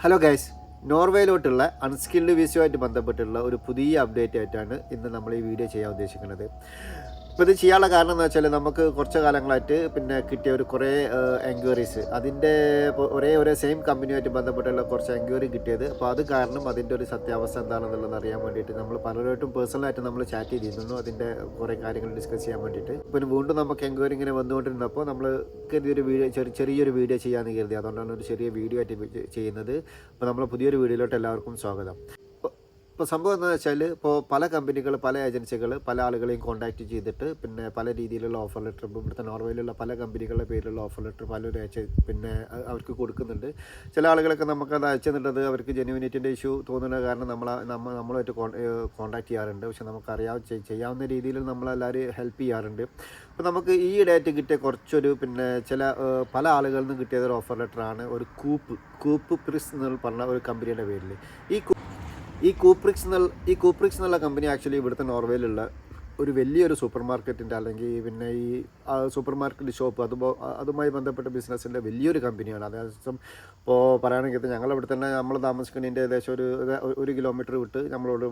Hello guys, നോർവേയിലോട്ടുള്ള unskilled വിസയുമായിട്ട് ബന്ധപ്പെട്ടുള്ള ഒരു പുതിയ അപ്ഡേറ്റ് ആയിട്ടാണ് ഇന്ന് നമ്മൾ ഈ വീഡിയോ ചെയ്യാൻ ഉദ്ദേശിക്കുന്നത്. ഇപ്പോൾ ഇത് ചെയ്യാനുള്ള കാരണം എന്ന് വെച്ചാൽ നമുക്ക് കുറച്ച് കാലങ്ങളായിട്ട് കിട്ടിയ ഒരു കുറേ എൻക്വയറീസ്, അതിൻ്റെ ഒരേ സെയിം കമ്പനിയുമായിട്ട് ബന്ധപ്പെട്ടുള്ള കുറച്ച് എൻക്വയറി കിട്ടിയത്. അപ്പോൾ അത് കാരണം അതിൻ്റെ ഒരു സത്യാവസ്ഥ എന്താണെന്നുള്ളത് അറിയാൻ വേണ്ടിയിട്ട് നമ്മൾ പലരായിട്ടും പേഴ്സണലായിട്ട് നമ്മൾ ചാറ്റ് ചെയ്തിരുന്നു, അതിൻ്റെ കുറേ കാര്യങ്ങൾ ഡിസ്കസ് ചെയ്യാൻ വേണ്ടിയിട്ട്. പിന്നെ വീണ്ടും നമുക്ക് എൻക്വയറി ഇങ്ങനെ വന്നുകൊണ്ടിരുന്നപ്പോൾ നമ്മൾ കരുതിയൊരു വീഡിയോ ചെറിയൊരു വീഡിയോ ചെയ്യാമെന്ന് കരുതി. അതുകൊണ്ടാണ് ഒരു ചെറിയ വീഡിയോ ആയിട്ട് ചെയ്യുന്നത്. അപ്പോൾ നമ്മൾ പുതിയൊരു വീഡിയോയിലോട്ട് എല്ലാവർക്കും സ്വാഗതം. ഇപ്പോൾ സംഭവം എന്താണെന്ന് വെച്ചാൽ, ഇപ്പോൾ പല കമ്പനികൾ, പല ഏജൻസികൾ പല ആളുകളെയും കോൺടാക്റ്റ് ചെയ്തിട്ട് പല രീതിയിലുള്ള ഓഫർ ലെറ്റർ, ഇവിടുത്തെ നോർവേയിലുള്ള പല കമ്പനികളുടെ പേരിലുള്ള ഓഫർ ലെറ്റർ പലരും അവർക്ക് കൊടുക്കുന്നുണ്ട്. ചില ആളുകളൊക്കെ നമുക്കത് അയച്ചെന്നുള്ളത് അവർക്ക് ജെന്യുവിനിറ്റിൻ്റെ ഇഷ്യൂ തോന്നുന്ന കാരണം നമ്മളുമായിട്ട് കോൺടാക്ട് ചെയ്യാറുണ്ട്. പക്ഷെ ചെയ്യാവുന്ന രീതിയിൽ നമ്മളെല്ലാവരും ഹെൽപ്പ് ചെയ്യാറുണ്ട്. അപ്പോൾ നമുക്ക് ഈ ഇടയായിട്ട് കിട്ടിയ കുറച്ചൊരു പല ആളുകളിൽ നിന്നും കിട്ടിയതൊരു ഓഫർ ലെറ്ററാണ്. ഒരു കൂപ്പ് പ്രിസ് എന്ന് പറഞ്ഞ ഒരു കമ്പനിയുടെ പേരിൽ. ഈ കൂപ്രിക്സ് എന്നുള്ള കമ്പനി ആക്ച്വലി ഇവിടുത്തെ നോർവേയിലുള്ള ഒരു വലിയൊരു സൂപ്പർ മാർക്കറ്റിൻ്റെ അല്ലെങ്കിൽ ഈ സൂപ്പർ മാർക്കറ്റ് ഷോപ്പ് അതുമായി ബന്ധപ്പെട്ട ബിസിനസ്സിൻ്റെ വലിയൊരു കമ്പനിയാണ്. അതായത് ഇപ്പോൾ പറയുകയാണെങ്കിൽ ഞങ്ങളിവിടെ തന്നെ നമ്മൾ താമസിക്കുന്നതിൻ്റെ ഏകദേശം ഒരു കിലോമീറ്റർ വിട്ട് നമ്മളോട്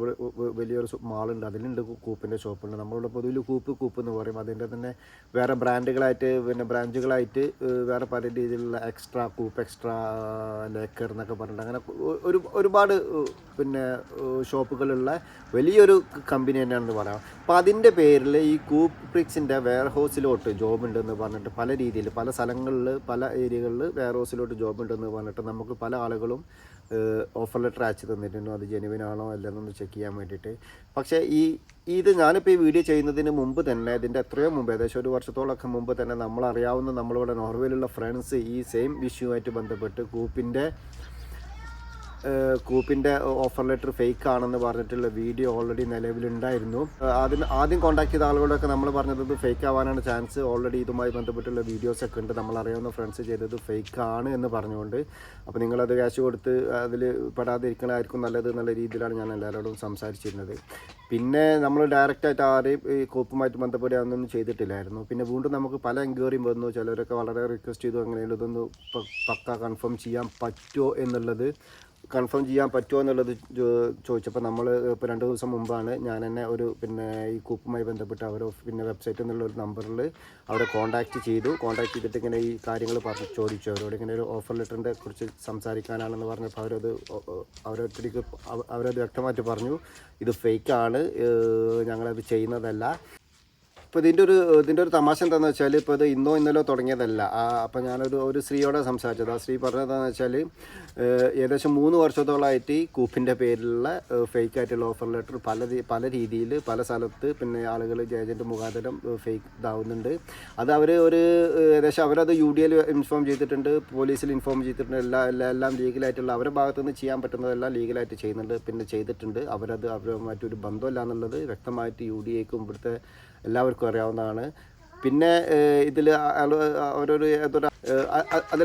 വലിയൊരു മാളുണ്ട്, അതിലുണ്ട് കൂപ്പിൻ്റെ ഷോപ്പുണ്ട്. നമ്മളുടെ പൊതുവിൽ കൂപ്പ് എന്ന് പറയും. അതിൻ്റെ തന്നെ വേറെ ബ്രാഞ്ചുകളായിട്ട് വേറെ പല രീതിയിലുള്ള എക്സ്ട്രാ ലേക്കർ എന്നൊക്കെ പറഞ്ഞിട്ട് അങ്ങനെ ഒരുപാട് ഷോപ്പുകളുള്ള വലിയൊരു കമ്പനി തന്നെയാണെന്ന് പറയാം. അപ്പോൾ അതിൻ്റെ പേരിൽ ഈ കൂപ്രിക്സിൻ്റെ വെയർ ഹൗസിലോട്ട് ജോബ് ഉണ്ടെന്ന് പറഞ്ഞിട്ട് പല രീതിയിൽ പല സ്ഥലങ്ങളിൽ പല ഏരിയകളിൽ വെയർ ഹൗസിലോട്ട് ജോബ് ഉണ്ടെന്ന് പറഞ്ഞിട്ട് നമുക്ക് പല ആളുകളും ഓഫർ ലെറ്റർ അയച്ചു തന്നിട്ടുണ്ട്. അത് ജെനുവിൻ ആണോ അല്ലെന്നൊന്ന് ചെക്ക് ചെയ്യാൻ വേണ്ടിയിട്ട്. പക്ഷേ ഇത് ഞാനിപ്പോൾ ഈ വീഡിയോ ചെയ്യുന്നതിന് മുമ്പ് തന്നെ, ഇതിൻ്റെ എത്രയോ മുമ്പ്, ഏകദേശം ഒരു വർഷത്തോളമൊക്കെ മുമ്പ് തന്നെ നമ്മളറിയാവുന്ന നമ്മളിവിടെ നോർവേയിലുള്ള ഫ്രണ്ട്സ് ഈ സെയിം ഇഷ്യൂമായിട്ട് ബന്ധപ്പെട്ട് കൂപ്പിൻ്റെ ഓഫർ ലെറ്റർ ഫേക്ക് ആണെന്ന് പറഞ്ഞിട്ടുള്ള വീഡിയോ ഓൾറെഡി നിലവിലുണ്ടായിരുന്നു. ആദ്യം കോൺടാക്ട് ചെയ്ത ആളുകളൊക്കെ നമ്മൾ പറഞ്ഞത് ഫേക്ക് ആവാനാണ് ചാൻസ്. ഓൾറെഡി ഇതുമായി ബന്ധപ്പെട്ടുള്ള വീഡിയോസൊക്കെ ഉണ്ട്. നമ്മളറിയാവുന്ന ഫ്രണ്ട്സ് ചെയ്തത് ഫേക്ക് ആണ് എന്ന് പറഞ്ഞുകൊണ്ട്. അപ്പോൾ നിങ്ങളത് ക്യാഷ് കൊടുത്ത് അതിൽ പെടാതിരിക്കണമായിരിക്കും നല്ലത് എന്നുള്ള രീതിയിലാണ് ഞാൻ എല്ലാവരോടും സംസാരിച്ചിരുന്നത്. പിന്നെ നമ്മൾ ഡയറക്റ്റായിട്ട് ആരെയും ഈ കൂപ്പുമായിട്ട് ബന്ധപ്പെട്ട് അതൊന്നും ചെയ്തിട്ടില്ലായിരുന്നു. പിന്നെ വീണ്ടും നമുക്ക് പല എൻക്വയറിയും വന്നു. ചിലരൊക്കെ വളരെ റിക്വസ്റ്റ് ചെയ്തു എങ്ങനെയും ഇതൊന്ന് പക്ക കൺഫേം ചെയ്യാൻ പറ്റുമോ എന്നുള്ളത് ചോദിച്ചപ്പോൾ നമ്മൾ ഇപ്പോൾ 2 ദിവസം മുമ്പാണ് ഞാൻ തന്നെ ഈ കൂപ്പുമായി ബന്ധപ്പെട്ട് വെബ്സൈറ്റിൽ നിന്നുള്ള ഒരു നമ്പറിൽ അവരെ കോൺടാക്റ്റ് ചെയ്തിട്ട് ഇങ്ങനെ ഈ കാര്യങ്ങൾ ചോദിച്ചു. അവരോട് ഇങ്ങനെ ഒരു ഓഫർ ലെറ്ററിൻ്റെ കുറിച്ച് സംസാരിക്കാനാണെന്ന് പറഞ്ഞപ്പോൾ അവരത് വ്യക്തമായിട്ട് പറഞ്ഞു, ഇത് ഫേക്കാണ്, ഞങ്ങളത് ചെയ്യുന്നതല്ല. ഇപ്പോൾ ഇതിൻ്റെ ഒരു തമാശ എന്താണെന്ന് വെച്ചാൽ, ഇപ്പോൾ ഇത് ഇന്നോ ഇന്നലോ തുടങ്ങിയതല്ല. അപ്പോൾ ഞാനൊരു സ്ത്രീയോടെ സംസാരിച്ചത്. ആ സ്ത്രീ പറഞ്ഞതെന്ന് വെച്ചാൽ, ഏകദേശം 3 വർഷത്തോളമായിട്ട് ഈ കൂപ്പിൻ്റെ പേരിലുള്ള ഫേക്കായിട്ടുള്ള ഓഫർ ലെറ്റർ പല രീതിയിൽ പല സ്ഥലത്ത് ആളുകൾ ഏജൻറ്റ് മുഖാന്തരം ഫേക്ക് ഇതാവുന്നുണ്ട്. അത് ഏകദേശം അവരത് UDL ഇൻഫോം ചെയ്തിട്ടുണ്ട്, പോലീസിൽ ഇൻഫോം ചെയ്തിട്ടുണ്ട്. എല്ലാം ലീഗലായിട്ടുള്ള അവരുടെ ഭാഗത്തുനിന്ന് ചെയ്യാൻ പറ്റുന്നതെല്ലാം ലീഗലായിട്ട് ചെയ്തിട്ടുണ്ട്. അവർ മറ്റൊരു ബന്ധമില്ല എന്നുള്ളത് വ്യക്തമായിട്ട് UDAക്കും ഇവിടുത്തെ എല്ലാവർക്കും അറിയാവുന്നതാണ്. പിന്നെ ഇതിൽ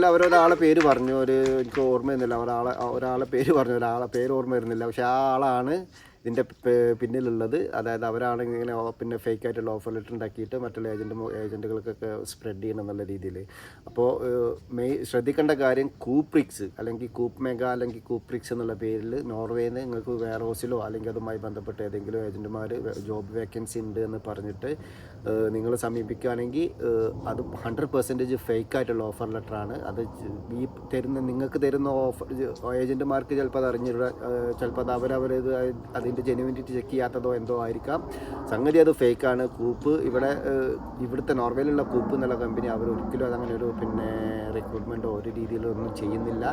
അവരൊരാളെ പേര് പറഞ്ഞു, എനിക്ക് ഓർമ്മ വരുന്നില്ല, ഒരാളെ പേര് പറഞ്ഞു, പേര് ഓർമ്മ വരുന്നില്ല. പക്ഷെ ആ ആളാണ് ഇതിൻ്റെ പിന്നിലുള്ളത്. അതായത് അവരാണ് ഇങ്ങനെ ഫേക്കായിട്ടുള്ള ഓഫർ ലെറ്റർ ഉണ്ടാക്കിയിട്ട് മറ്റുള്ള ഏജൻറ്റുകൾക്കൊക്കെ സ്പ്രെഡ് ചെയ്യണം എന്നുള്ള രീതിയിൽ. അപ്പോൾ ശ്രദ്ധിക്കേണ്ട കാര്യം, കൂപ്രിക്സ് അല്ലെങ്കിൽ കൂപ്പ് മെഗാ അല്ലെങ്കിൽ കൂപ്രിക്സ് എന്നുള്ള പേരിൽ നോർവേയിൽ നിന്ന് നിങ്ങൾക്ക് വെയർ ഹൗസിലോ അല്ലെങ്കിൽ അതുമായി ബന്ധപ്പെട്ട് ഏതെങ്കിലും ഏജൻറ്റുമാർ ജോബ് വേക്കൻസി ഉണ്ട് എന്ന് പറഞ്ഞിട്ട് നിങ്ങൾ സമീപിക്കുകയാണെങ്കിൽ അത് 100% ഫേക്കായിട്ടുള്ള ഓഫർ ലെറ്ററാണ്. അത് നിങ്ങൾക്ക് തരുന്ന ഏജൻറ്റുമാർക്ക് ചിലപ്പോൾ അത് ചിലപ്പോൾ അത് അതിൻ്റെ ജെന്യുവിനിറ്റി ചെക്ക് ചെയ്യാത്തതോ എന്തോ ആയിരിക്കാം. സംഗതി അത് ഫേക്കാണ്. ഇവിടുത്തെ നോർവേയിലുള്ള കൂപ്പ് എന്നുള്ള കമ്പനി അവർ ഒരിക്കലും അതങ്ങനെ ഒരു റിക്രൂട്ട്മെൻറ്റോ ഒരു രീതിയിലൊന്നും ചെയ്യുന്നില്ല.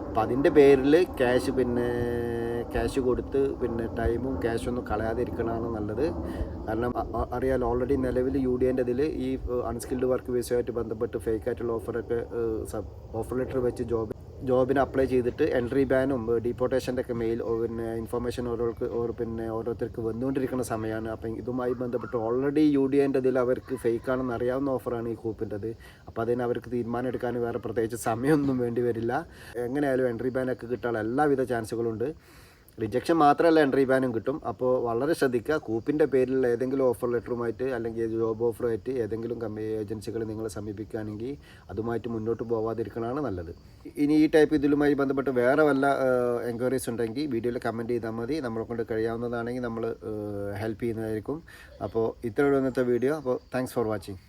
അപ്പം അതിൻ്റെ പേരിൽ ക്യാഷ് കൊടുത്ത് ടൈമും ക്യാഷൊന്നും കളയാതിരിക്കണമാണ് നല്ലത്. കാരണം അറിയാലോ, ഓൾറെഡി നിലവിൽ UDAൻ്റെ ഇതിൽ ഈ അൺസ്കിൽഡ് വർക്ക് വിസയുമായിട്ട് ബന്ധപ്പെട്ട് ഫേക്കായിട്ടുള്ള ഓഫർ ലെറ്റർ വെച്ച് ജോബിന് അപ്ലൈ ചെയ്തിട്ട് എൻട്രി ബാനും ഡീപ്പോർട്ടേഷൻ്റെ ഒക്കെ മെയിൽ ഇൻഫർമേഷൻ ഓരോരുത്തർക്ക് വന്നുകൊണ്ടിരിക്കുന്ന സമയമാണ്. അപ്പം ഇതുമായി ബന്ധപ്പെട്ട് ഓൾറെഡി UDAൻ്റെ ഇതിൽ അവർക്ക് ഫേക്കാണെന്ന് അറിയാവുന്ന ഓഫറാണ് ഈ കൂപ്പിൻ്റെത്. അപ്പോൾ അതിന് അവർക്ക് തീരുമാനം എടുക്കാൻ വേറെ പ്രത്യേകിച്ച് സമയമൊന്നും വേണ്ടി വരില്ല. എങ്ങനെയായാലും എൻട്രി ബാനൊക്കെ കിട്ടാനുള്ള എല്ലാവിധ ചാൻസുകളുണ്ട്. റിജക്ഷൻ മാത്രമല്ല എൻട്രി ബാനും കിട്ടും. അപ്പോൾ വളരെ ശ്രദ്ധിക്കുക. കൂപ്പിൻ്റെ പേരിൽ ഏതെങ്കിലും ഓഫർ ലെറ്ററുമായിട്ട് അല്ലെങ്കിൽ ജോബ് ഓഫറുമായിട്ട് ഏതെങ്കിലും ഏജൻസികൾ നിങ്ങളെ സമീപിക്കുകയാണെങ്കിൽ അതുമായിട്ട് മുന്നോട്ട് പോവാതിരിക്കണതാണ് നല്ലത്. ഇനി ഈ ടൈപ്പ് ഇതിലുമായി ബന്ധപ്പെട്ട് വേറെ വല്ല എൻക്വയറീസ് ഉണ്ടെങ്കിൽ വീഡിയോയിൽ കമൻറ്റ് ചെയ്താൽ മതി. നമ്മളെ കൊണ്ട് കഴിയാവുന്നതാണെങ്കിൽ നമ്മൾ ഹെൽപ്പ് ചെയ്യുന്നതായിരിക്കും. അപ്പോൾ ഇത്രയുള്ള ഇന്നത്തെ വീഡിയോ. അപ്പോൾ താങ്ക്സ് ഫോർ വാച്ചിങ്.